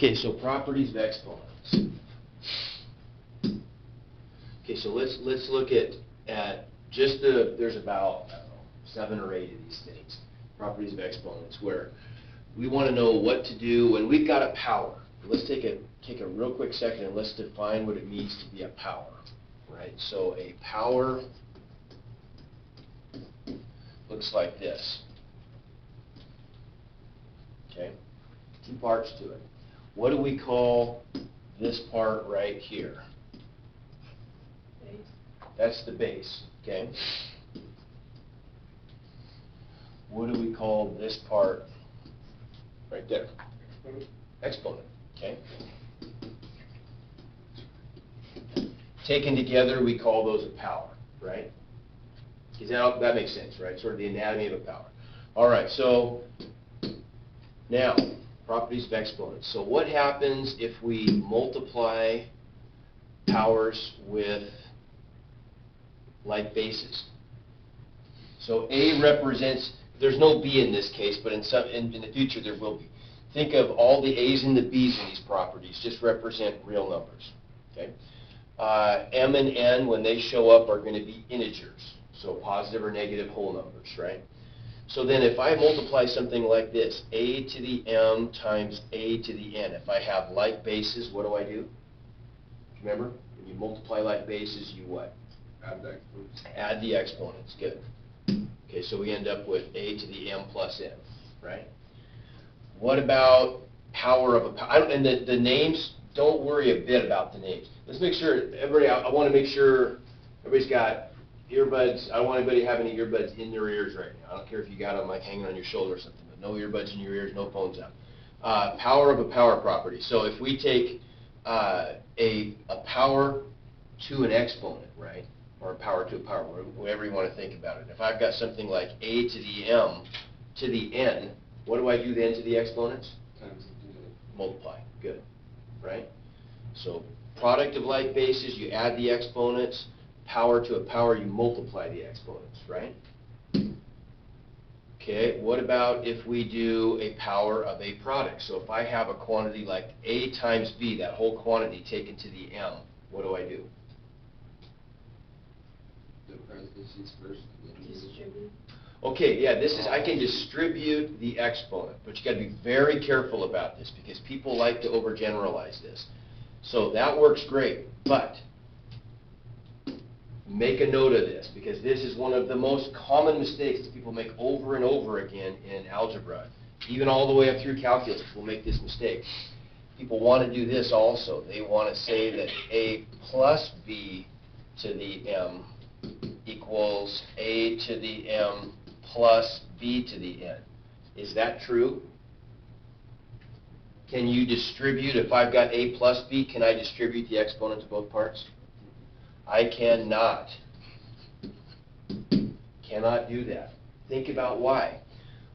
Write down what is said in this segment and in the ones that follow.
Okay, so properties of exponents. Okay, so let's look at just there's about, I don't know, 7 or 8 of these things, properties of exponents, where we want to know what to do when we've got a power. Let's take a real quick second and let's define what it means to be a power, right? So a power looks like this. Okay, 2 parts to it. What do we call this part right here? Base. That's the base, okay? What do we call this part right there? Exponent, okay? Taken together, we call those a power, right? That makes sense, right? Sort of the anatomy of a power. All right, so now, properties of exponents. So what happens if we multiply powers with like bases? So A represents, there's no B in this case, but in the future there will be. Think of all the A's and the B's in these properties, just represent real numbers. Okay? M and N, when they show up, are going to be integers, so positive or negative whole numbers, right? So then if I multiply something like this, A to the M times A to the N, if I have like bases, what do? Remember, when you multiply like bases, you what? Add the exponents. Add the exponents, good. Okay, so we end up with A to the M plus N, right? What about power of a power? And the names, don't worry a bit about the names. Let's make sure, everybody, I want to make sure everybody's got earbuds. I don't want anybody having any earbuds in their ears right now. I don't care if you got them like hanging on your shoulder or something, but no earbuds in your ears, no phones out. Power of a power property. So if we take a power to an exponent, right, or a power to a power, whatever you want to think about it. If I've got something like A to the M to the N, what do I do then to the exponents? Times Multiply. Good. Right? So product of like bases, you add the exponents. Power to a power, you multiply the exponents, right? Okay, what about if we do a power of a product? So if I have a quantity like A times B, that whole quantity taken to the M, what do? the parentheses first. Distribute. Okay, yeah, this is, I can distribute the exponent, but you got to be very careful about this because people like to overgeneralize this. So that works great, but make a note of this because this is one of the most common mistakes that people make over and over again in algebra. Even all the way up through calculus, we'll make this mistake. People want to do this also. They want to say that A plus B to the M equals A to the M plus B to the N. Is that true? Can you distribute, if I've got A plus B, can I distribute the exponent to both parts? I cannot. Cannot do that. Think about why.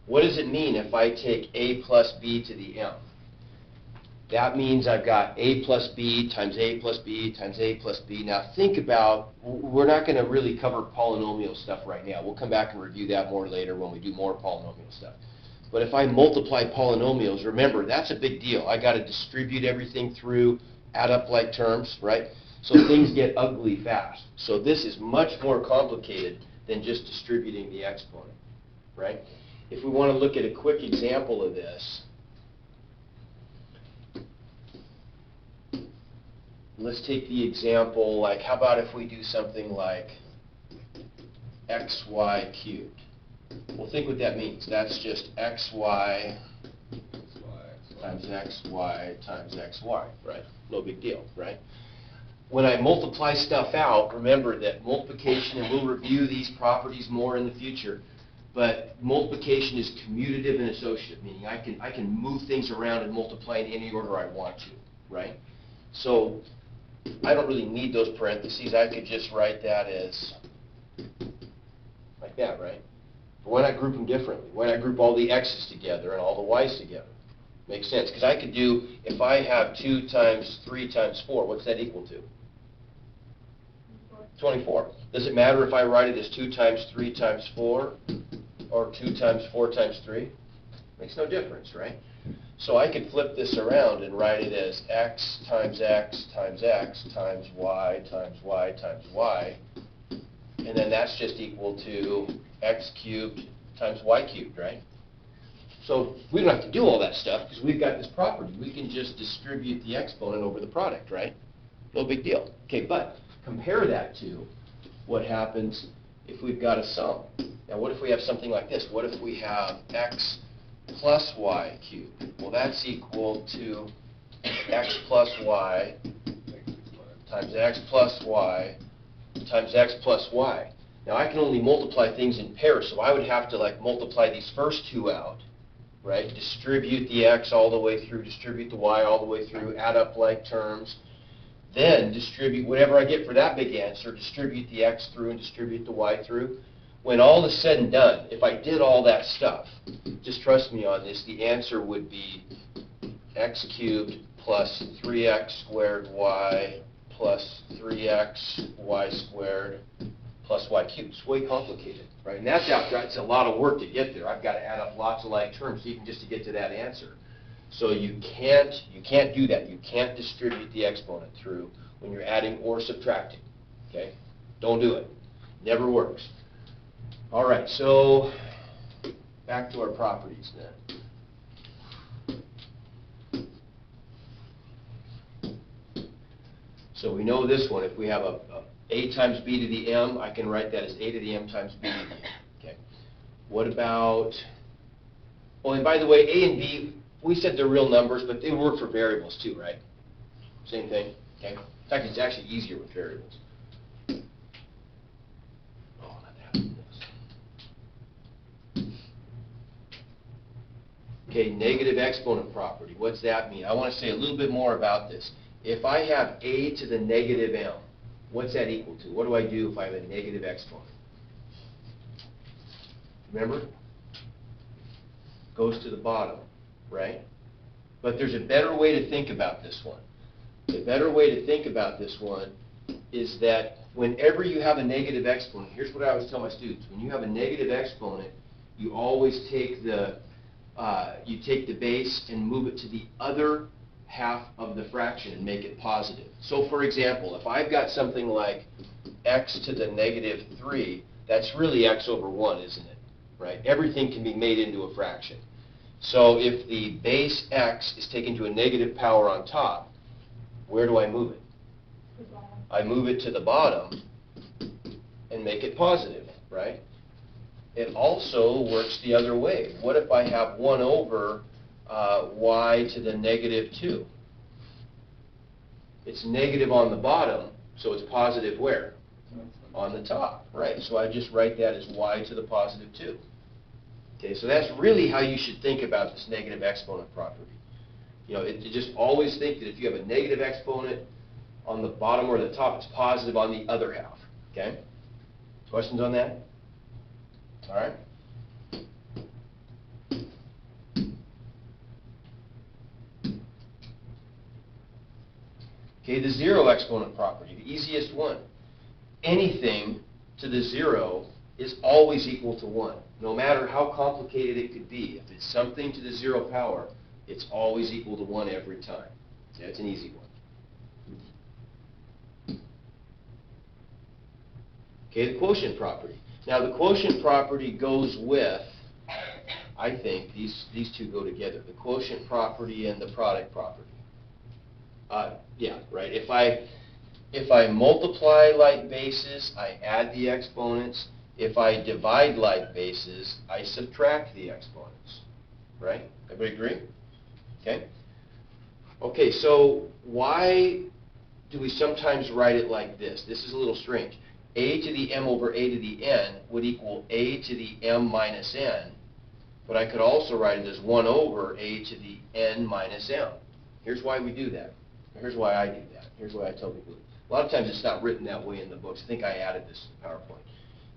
What does it mean if I take A plus B to the M? That means I've got A plus B times A plus B times A plus B. Now think about, we're not going to really cover polynomial stuff right now. We'll come back and review that more later when we do more polynomial stuff. But if I multiply polynomials, remember, that's a big deal. I got to distribute everything through, add up like terms, right? So things get ugly fast. So this is much more complicated than just distributing the exponent, right? If we want to look at a quick example of this, let's take the example, like, how about if we do something like xy cubed? Well, think what that means. That's just xy times xy times xy, right? No big deal, right? When I multiply stuff out, remember that multiplication, and we'll review these properties more in the future, but multiplication is commutative and associative, meaning I can move things around and multiply in any order I want to, right? So I don't really need those parentheses. I could just write that as like that, right? But why not group them differently? Why not group all the x's together and all the y's together? Makes sense, because I could do, if I have 2 times 3 times 4, what's that equal to? 24. Does it matter if I write it as 2 times 3 times 4 or 2 times 4 times 3? Makes no difference, right? So I could flip this around and write it as x times x times x times y times y times y. And then that's just equal to x cubed times y cubed, right? So we don't have to do all that stuff because we've got this property. We can just distribute the exponent over the product, right? No big deal. Okay, but compare that to what happens if we've got a sum. Now what if we have something like this? What if we have x plus y cubed? Well, that's equal to x plus y times x plus y times x plus y. Now I can only multiply things in pairs, so I would have to like multiply these first two out, right? Distribute the x all the way through, distribute the y all the way through, add up like terms, then distribute whatever I get for that big answer, distribute the x through and distribute the y through. When all is said and done, if I did all that stuff, just trust me on this, the answer would be x cubed plus 3x squared y plus 3x y squared plus y cubed. It's way complicated, right? And that's after it's a lot of work to get there. I've got to add up lots of like terms even just to get to that answer. So you can't do that. You can't distribute the exponent through when you're adding or subtracting. Okay? Don't do it. Never works. All right, so back to our properties then. So we know this one. If we have a times b to the m, I can write that as a to the m times b to the m. Okay. What about, oh, and by the way, a and b, we said they're real numbers, but they work for variables too, right? Same thing. Okay. In fact, it's actually easier with variables. Oh, not that. Okay, negative exponent property. What's that mean? I want to say a little bit more about this. If I have a to the negative m, what's that equal to? What do I do if I have a negative exponent? Remember? Goes to the bottom, right? But there's a better way to think about this one. The better way to think about this one is that whenever you have a negative exponent, here's what I always tell my students. When you have a negative exponent, you always take the base and move it to the other half of the fraction and make it positive. So for example, if I've got something like x to the negative 3, that's really x over 1, isn't it? Right? Everything can be made into a fraction. So if the base x is taken to a negative power on top, where do I move it? I move it to the bottom and make it positive, right? It also works the other way. What if I have 1 over y to the negative 2? It's negative on the bottom, so it's positive where? On the top, right? So I just write that as y to the positive 2. Okay, so that's really how you should think about this negative exponent property. You know, you just always think that if you have a negative exponent on the bottom or the top, it's positive on the other half. Okay? Questions on that? All right. Okay, the zero exponent property, the easiest one. Anything to the 0 is always equal to 1, no matter how complicated it could be. If it's something to the 0 power, it's always equal to 1 every time. That's an easy one. Okay, the quotient property. Now the quotient property goes with, I think, these two go together, the quotient property and the product property. Yeah, right. If I multiply like bases, I add the exponents. If I divide like bases, I subtract the exponents. Right? Everybody agree? Okay? Okay, so why do we sometimes write it like this? This is a little strange. A to the m over a to the n would equal a to the m minus n, but I could also write it as 1 over a to the n minus m. Here's why we do that. Here's why I do that. Here's why I tell people. A lot of times it's not written that way in the books. I think I added this to the PowerPoint.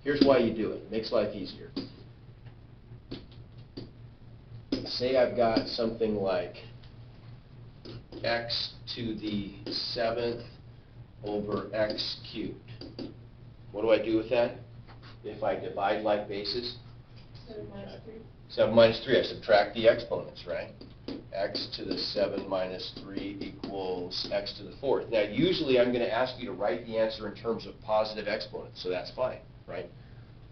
Here's why you do it. It makes life easier. Say I've got something like x to the 7th over x cubed. What do I do with that? If I divide like bases? 7 minus 3. 7 minus 3. I subtract the exponents, right? x to the 7 minus 3 equals x to the 4th. Now, usually I'm going to ask you to write the answer in terms of positive exponents, so that's fine, right?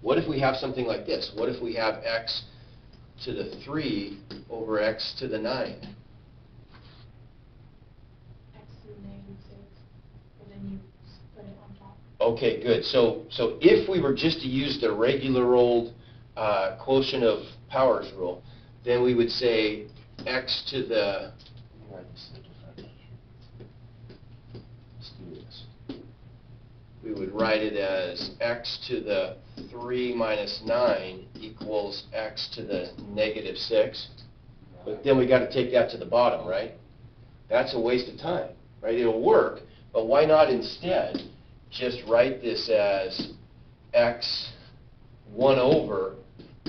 What if we have something like this? What if we have x to the 3 over x to the 9? X to the negative 6, and then you put it on top. Okay, good. So if we were just to use the regular old quotient of powers rule, then we would say x to the, let me write this a little different. Let's do this. We would write it as x to the 3 minus 9 equals x to the negative 6. But then we got to take that to the bottom, right? That's a waste of time, right? It'll work, but why not instead just write this as x 1 over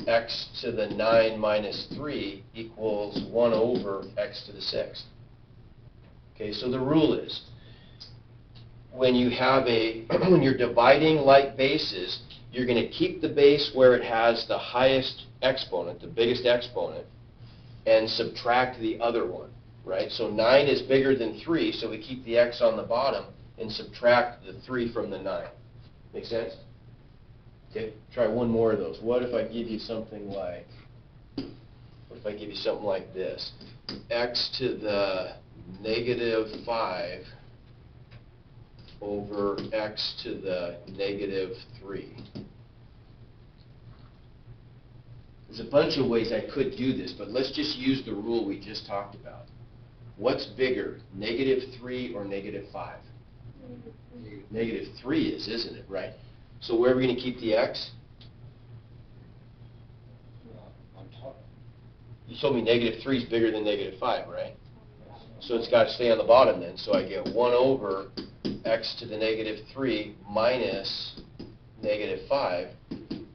x to the 9 minus 3 equals 1 over x to the 6. Okay, so the rule is, when you have when you're dividing like bases, you're going to keep the base where it has the highest exponent, the biggest exponent, and subtract the other one, right? So 9 is bigger than 3, so we keep the x on the bottom and subtract the 3 from the 9. Make sense? Okay, try one more of those. What if I give you something like, this? X to the negative 5 over x to the negative 3. There's a bunch of ways I could do this, but let's just use the rule we just talked about. What's bigger, negative 3 or negative 5? Negative 3 is, isn't it, right? So where are we going to keep the x? On top. You told me negative 3 is bigger than negative 5, right? So it's got to stay on the bottom then. So I get 1 over x to the negative 3 minus negative 5.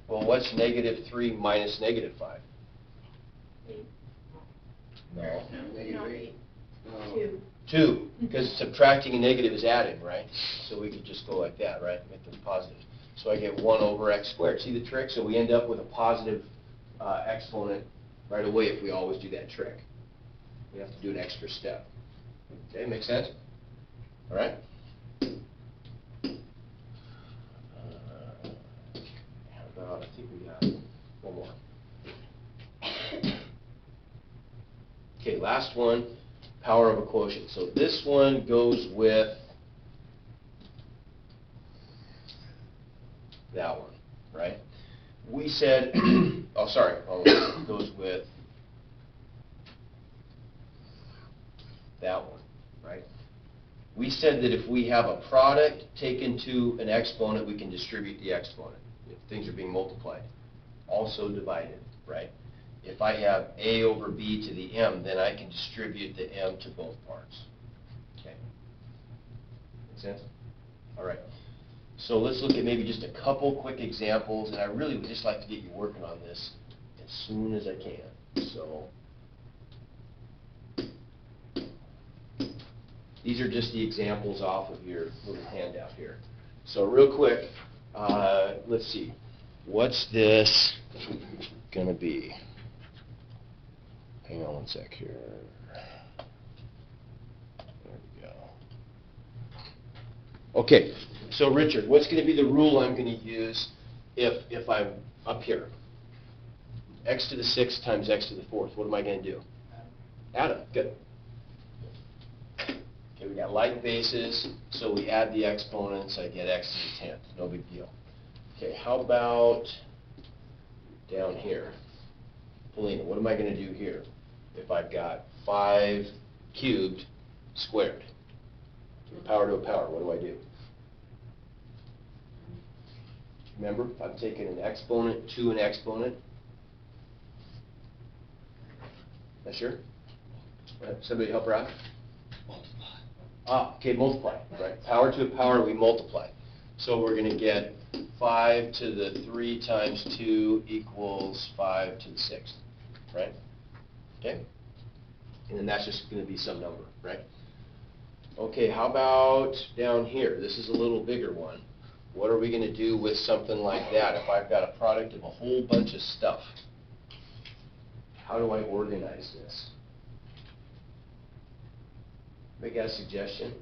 Well, what's negative 3 minus negative 5? 8. No. Negative Not 8. 2. 2, because subtracting a negative is adding, right? So we could just go like that, right? Make them positive. So I get 1 over x squared. See the trick? So we end up with a positive exponent right away if we always do that trick. We have to do an extra step. Okay, make sense? All right? How about, I think we got one more. Okay, last one, power of a quotient. So this one goes with that one, right? We said, oh, sorry, it goes with that one, right? We said that if we have a product taken to an exponent, we can distribute the exponent if things are being multiplied. Also divided, right? If I have a over b to the m, then I can distribute the m to both parts. Okay? Make sense? All right. So let's look at maybe just a couple quick examples, and I really would just like to get you working on this as soon as I can. So these are just the examples off of your little handout here. So real quick, let's see. What's this going to be? Hang on one sec here. There we go. Okay, so Richard, what's going to be the rule I'm going to use if I'm up here? X to the 6th times x to the 4th. What am I going to do? Add them. Good. Okay, we got like bases, so we add the exponents. I get x to the 10th. No big deal. Okay, how about down here? Polina, what am I going to do here? If I've got 5 cubed squared, power to a power, what do I do? Remember, if I'm taking an exponent to an exponent. That sure? Somebody help her out? Multiply. Ah, okay, multiply, right? Power to a power, we multiply. So we're going to get 5 to the 3 times 2 equals 5 to the 6th, right? Okay? And then that's just going to be some number, right? Okay, how about down here? This is a little bigger one. What are we going to do with something like that if I've got a product of a whole bunch of stuff? How do I organize this? Anybody got a suggestion?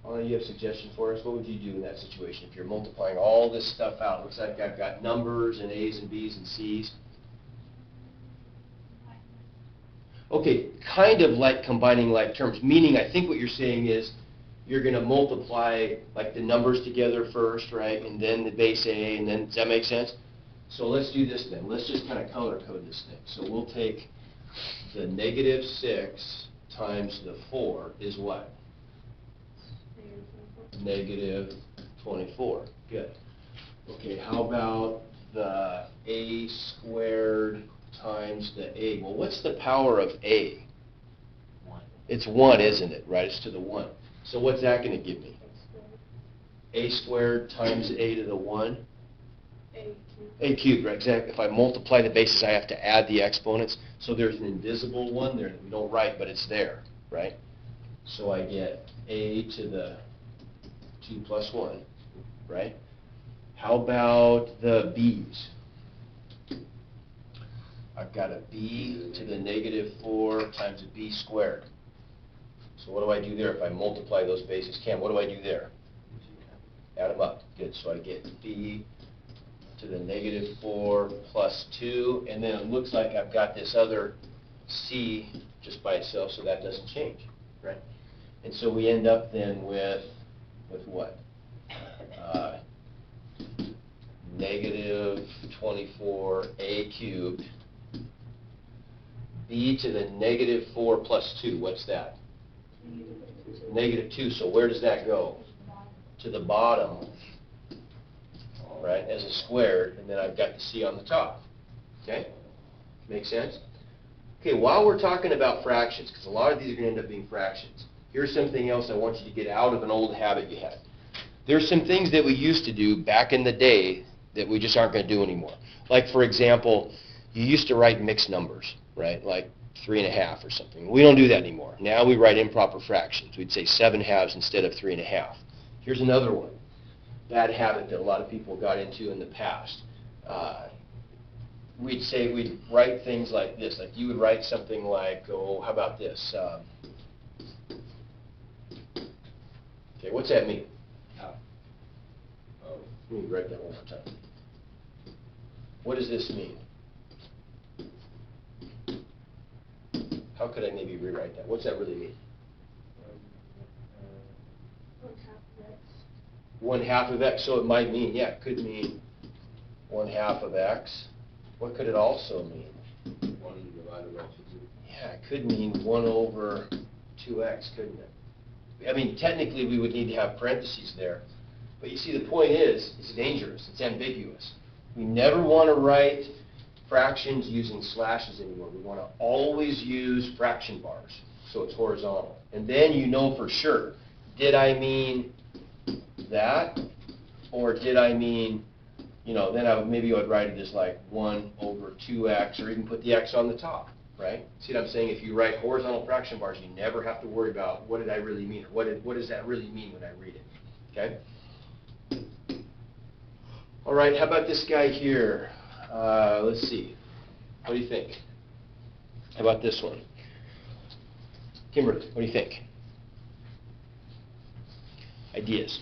Alan, you have a suggestion for us? What would you do in that situation if you're multiplying all this stuff out? Looks like I've got numbers and A's and B's and C's. Okay, kind of like combining like terms, meaning I think what you're saying is you're going to multiply like the numbers together first, right, and then the base A, and then, does that make sense? So let's do this then. Let's just kind of color code this thing. So we'll take the negative 6 times the 4 is what? Negative 24. Good. Okay, how about the A squared times the A? Well, what's the power of A? 1. It's 1, isn't it? Right, it's to the 1. So what's that going to give me? A squared times A to the 1? A cubed, right, exactly. If I multiply the bases, I have to add the exponents. So there's an invisible one there that we don't write, but it's there, right? So I get A to the 2 plus 1, right? How about the B's? I've got a B to the negative 4 times a B squared. So what do I do there if I multiply those bases? Cam, what do I do there? Add them up. Good. So I get B to the negative 4 plus 2, and then it looks like I've got this other C just by itself, so that doesn't change, right? And so we end up then with what? Negative 24A cubed, B to the negative 4 plus 2, what's that? Negative 2, so where does that go? To the bottom, right, as a squared, and then I've got the C on the top. Okay? Make sense? Okay, while we're talking about fractions, because a lot of these are going to end up being fractions, here's something else I want you to get out of an old habit you had. There's some things that we used to do back in the day that we just aren't going to do anymore. Like, for example, you used to write mixed numbers, right, like 3½ or something. We don't do that anymore. Now we write improper fractions. We'd say 7/2 instead of 3½. Here's another one. Bad habit that a lot of people got into in the past. We'd write things like this. Like you would write something like, oh, how about this? Okay, what's that mean? Let me write that one more time. What does this mean? How could I maybe rewrite that? What's that really mean? 1/2 of x. So it might mean, yeah, it could mean 1/2 of x. What could it also mean? 1 divided by 2. Yeah, it could mean 1 over 2x, couldn't it? I mean, technically we would need to have parentheses there. But you see, the point is, it's dangerous. It's ambiguous. We never want to write fractions using slashes anymore. We want to always use fraction bars, so it's horizontal. And then you know for sure, did I mean that, or did I mean, you know, then maybe I would write it as like 1 over 2x, or even put the x on the top, right? See what I'm saying? If you write horizontal fraction bars, you never have to worry about what did I really mean, or what does that really mean when I read it, okay? All right, how about this guy here? Let's see. What do you think? How about this one? Kimberly, what do you think? Ideas?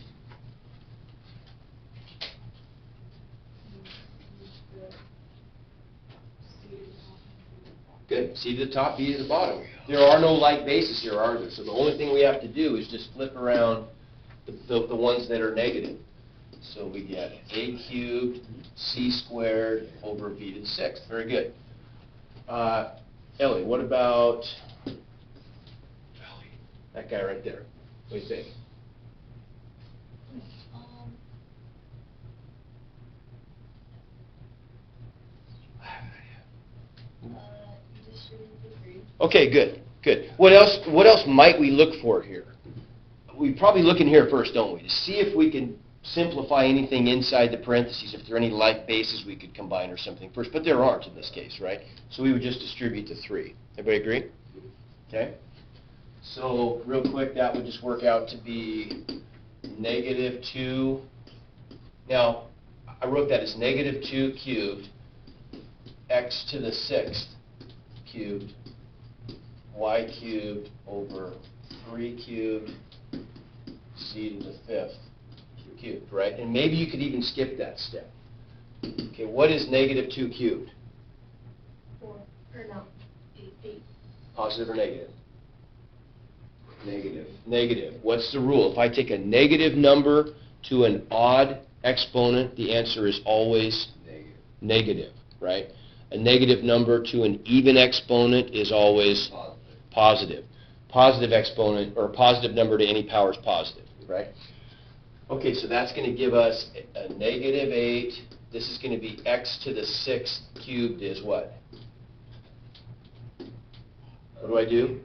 Good. C to the top, B to the bottom. There are no like bases here, are there? So the only thing we have to do is just flip around the ones that are negative. So we get A cubed, C squared over B to the 6th. Very good. Ellie, what about that guy right there? What do you think? Okay, good, good. What else might we look for here? We probably look in here first, don't we, to see if we can simplify anything inside the parentheses, if there are any like bases we could combine or something first, but there aren't in this case, right? So we would just distribute to 3. Everybody agree? Okay. So real quick, that would just work out to be negative 2. Now, I wrote that as negative 2 cubed, x to the 6th cubed, y cubed over 3 cubed z to the 5th cubed, right? And maybe you could even skip that step. Okay, what is negative 2 cubed? 4, or no, 8. Positive or negative? Negative. Negative. What's the rule? If I take a negative number to an odd exponent, the answer is always Negative. negative, right? A negative number to an even exponent is always Positive. positive. Positive exponent, or positive number to any power is positive, right? Okay, so that's going to give us a negative 8. This is going to be x to the 6th cubed is what? What do I do?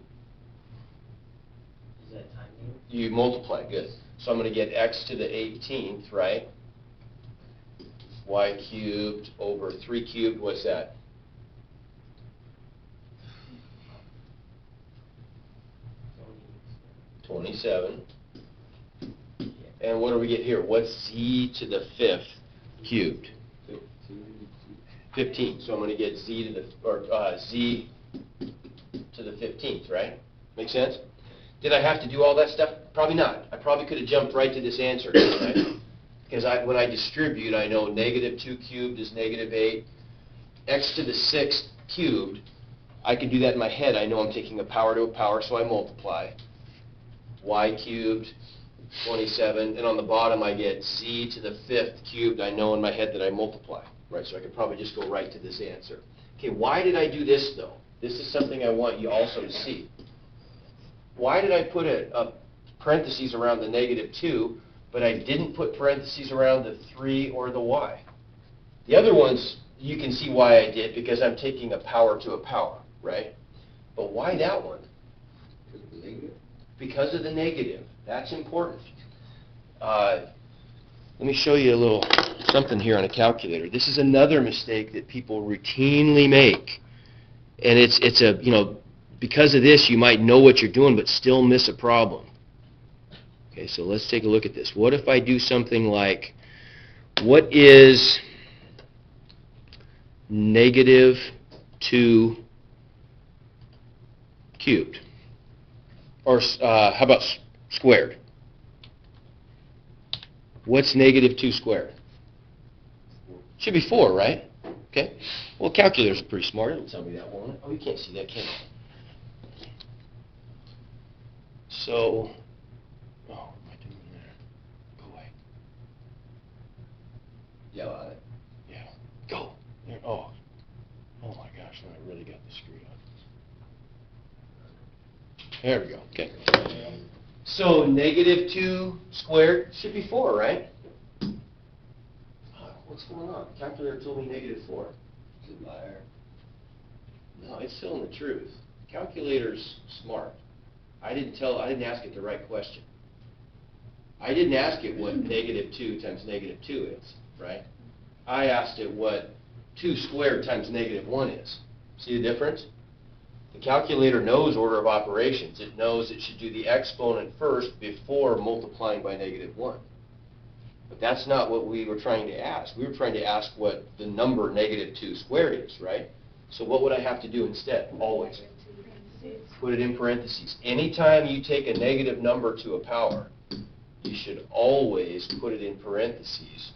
Is that timing? You multiply, good. So I'm going to get x to the 18th, right? Y cubed over 3 cubed, what's that? 27. And what do we get here? What's z to the 5th cubed? 15. So I'm going to get z to the 15th, right? Make sense? Did I have to do all that stuff? Probably not. I probably could have jumped right to this answer, couldn't I? Because when I distribute, I know negative 2 cubed is negative 8. X to the 6th cubed, I can do that in my head. I know I'm taking a power to a power, so I multiply. Y cubed, 27. And on the bottom, I get z to the 5th cubed. I know in my head that I multiply, right? So I could probably just go right to this answer. Okay, why did I do this, though? This is something I want you also to see. Why did I put a parentheses around the negative 2, but I didn't put parentheses around the 3 or the y? The other ones, you can see why I did, because I'm taking a power to a power, right? But why that one? Because of the negative? Because of the negative. That's important. Let me show you a little something here on a calculator. This is another mistake that people routinely make. And it's a, because of this, you might know what you're doing, but still miss a problem. Okay, so let's take a look at this. What if I do something like, what is negative 2 cubed? Or how about squared? What's negative 2 squared? Should be 4, right? Okay. Well, calculator's pretty smart. It'll tell me that, won't it? Oh, you can't see that, can you? So, what am I doing there? Go away. Yeah, well, Yeah. Go. There. Oh my gosh, now I really got this screwed up. There we go. Okay. So negative 2 squared should be 4, right? What's going on? The calculator told me negative 4. it's a liar. No, it's telling the truth. Calculator's smart. I didn't ask it the right question. I didn't ask it what negative 2 times negative 2 is, right? I asked it what 2 squared times negative 1 is. See the difference? The calculator knows order of operations. It knows it should do the exponent first before multiplying by negative 1. But that's not what we were trying to ask. We were trying to ask what the number negative 2 squared is, right? So what would I have to do instead? Always put it in parentheses. Anytime you take a negative number to a power, you should always put it in parentheses.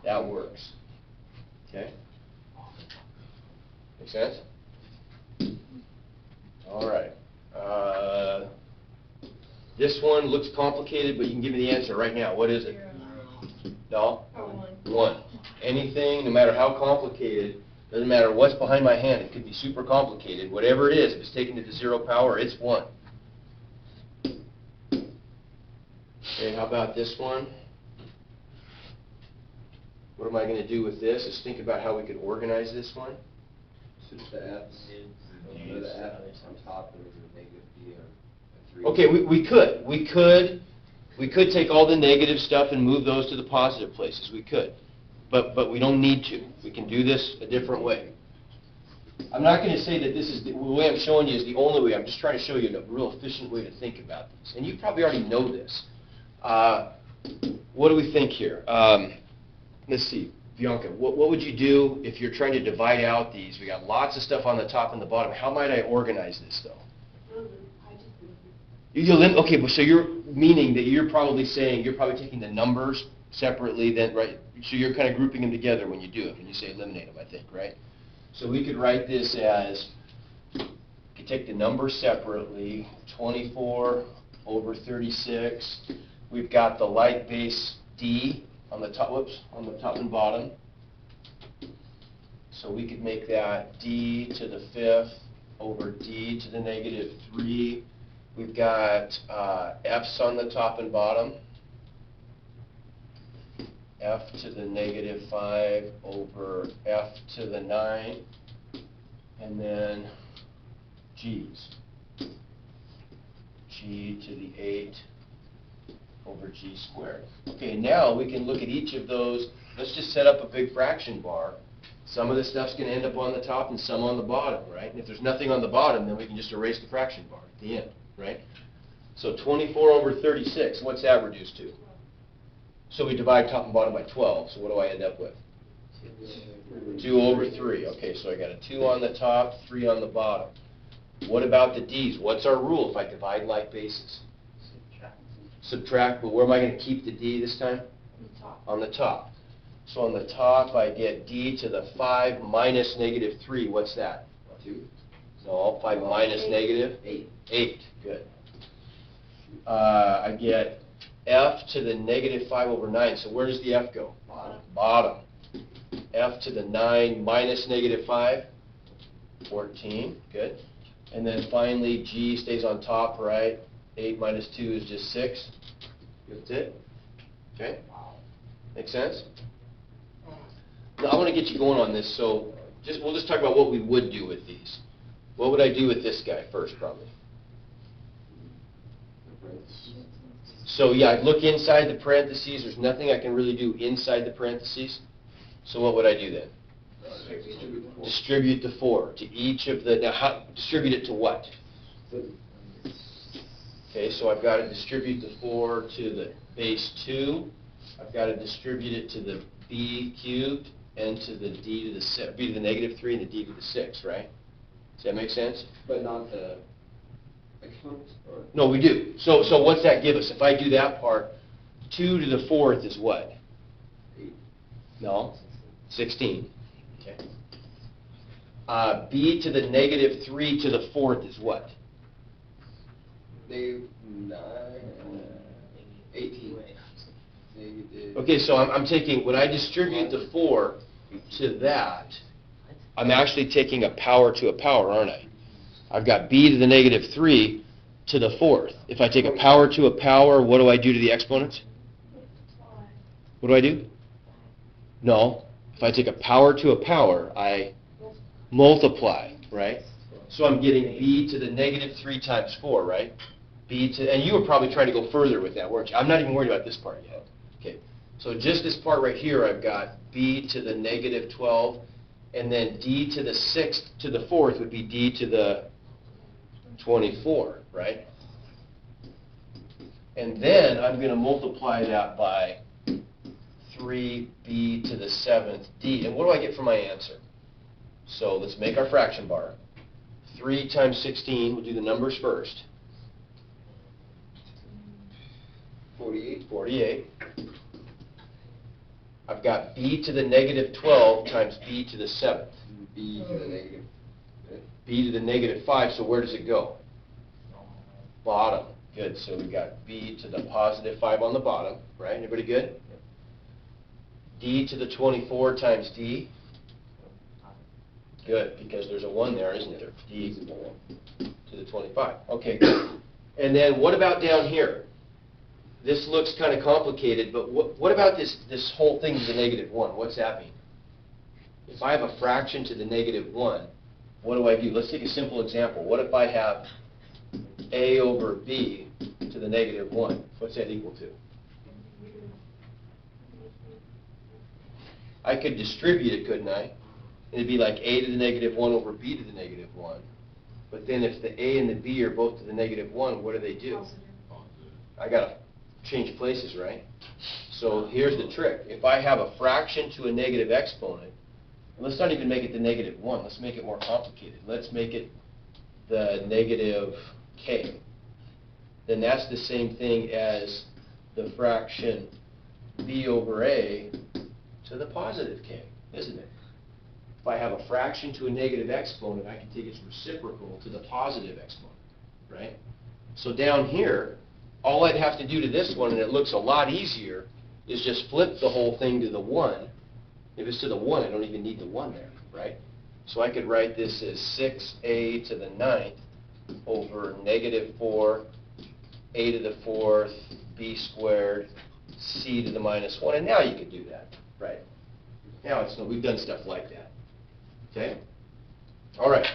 That works. Okay? Make sense? All right. This one looks complicated, but you can give me the answer right now. What is it? 0. No? Or 1. 1. Anything, no matter how complicated, doesn't matter what's behind my hand. It could be super complicated. Whatever it is, if it's taken to the 0 power, it's 1. Okay, how about this one? What am I going to do with this? Just think about how we could organize this one. Switch the F's. The F on top and the negative B on 3. Okay, we could take all the negative stuff and move those to the positive places. We could. But we don't need to. We can do this a different way. I'm not going to say that this is the way I'm showing you is the only way. I'm just trying to show you a real efficient way to think about this. And you probably already know this. What do we think here? Let's see. Bianca, what would you do if you're trying to divide out these? We got lots of stuff on the top and the bottom. How might I organize this, though? I just moved Okay, but so you're meaning that you're probably saying, you're probably taking the numbers separately then, right? So you're kind of grouping them together when you do it, when you say eliminate them, I think, right? So we could write this as, you could take the numbers separately, 24 over 36. We've got the light base D on the top, on the top and bottom. So we could make that D to the 5th over D to the negative 3. We've got F's on the top and bottom. F to the negative 5 over F to the 9. And then G's. G to the 8 over G squared. Okay, now we can look at each of those. Let's just set up a big fraction bar. Some of the stuff's going to end up on the top and some on the bottom, right? And if there's nothing on the bottom, then we can just erase the fraction bar at the end, right? So 24 over 36, what's that reduced to? So we divide top and bottom by 12, so what do I end up with? 2 over 3. Okay, so I got a 2 on the top, 3 on the bottom. What about the D's? What's our rule if I divide like bases? Subtract, but where am I going to keep the D this time? On the top. So on the top, I get D to the 5 minus negative 3. What's that? 2. No, 5 minus negative? 8. 8. Good. I get F to the negative 5 over 9. So where does the F go? Bottom. Bottom. F to the 9 minus negative 5? 14. Good. And then finally, G stays on top, right? 8 minus 2 is just 6. That's it. Okay? Make sense? Now, I want to get you going on this, so we'll just talk about what we would do with these. What would I do with this guy first, probably? So, yeah, I'd look inside the parentheses. There's nothing I can really do inside the parentheses. So what would I do then? Distribute the 4 to each of the, now distribute it to what? Okay, so I've got to distribute the 4 to the base 2. I've got to distribute it to the b cubed and to the d to the 6, b to the negative 3 and the d to the 6, right? Does that make sense? But not the exponents? Or? No, we do. So what's that give us? If I do that part, 2 to the 4th is what? 8. No, 16. Okay. B to the negative 3 to the 4th is what? Negative 9, 18. Negative. Okay, so I'm taking, when I distribute the 4 to that, I'm actually taking a power to a power, aren't I? I've got b to the negative 3 to the 4th. If I take a power to a power, what do I do to the exponents? What do I do? No. If I take a power to a power, I multiply, right? So I'm getting b to the negative 3 times 4, right? B to, and you were probably trying to go further with that, weren't you? I'm not even worried about this part yet. Okay, so just this part right here, I've got b to the negative 12, and then d to the 6th to the 4th would be d to the 24, right? And then I'm going to multiply that by 3b to the 7th d. And what do I get for my answer? So let's make our fraction bar. 3 times 16, we'll do the numbers first. 48. 48. I've got b to the negative 12 times b to the 7th. B to the negative. B to the negative 5, so where does it go? Bottom. Good, so we've got b to the positive 5 on the bottom, right? Everybody good? D to the 24 times d. Good, because there's a 1 there, isn't there? D to the 25. Okay, good. And then what about down here? This looks kind of complicated, but what about this whole thing to the negative 1? What's that mean? If I have a fraction to the negative 1, what do I do? Let's take a simple example. What if I have a over b to the negative 1? What's that equal to? I could distribute it, couldn't I? It'd be like a to the negative 1 over b to the negative 1. But then if the a and the b are both to the negative 1, what do? I got to change places, right? So here's the trick. If I have a fraction to a negative exponent, let's not even make it the -1. Let's make it more complicated. Let's make it the negative k. Then that's the same thing as the fraction b over a to the positive k, isn't it? If I have a fraction to a negative exponent, I can take its reciprocal to the positive exponent, right? So down here, all I'd have to do to this one, and it looks a lot easier, is just flip the whole thing to the 1. If it's to the 1, I don't even need the 1 there, right? So I could write this as 6a to the 9th over -4, a to the 4th, b squared, c to the -1, and now you could do that, right? Now we've done stuff like that, okay? All right.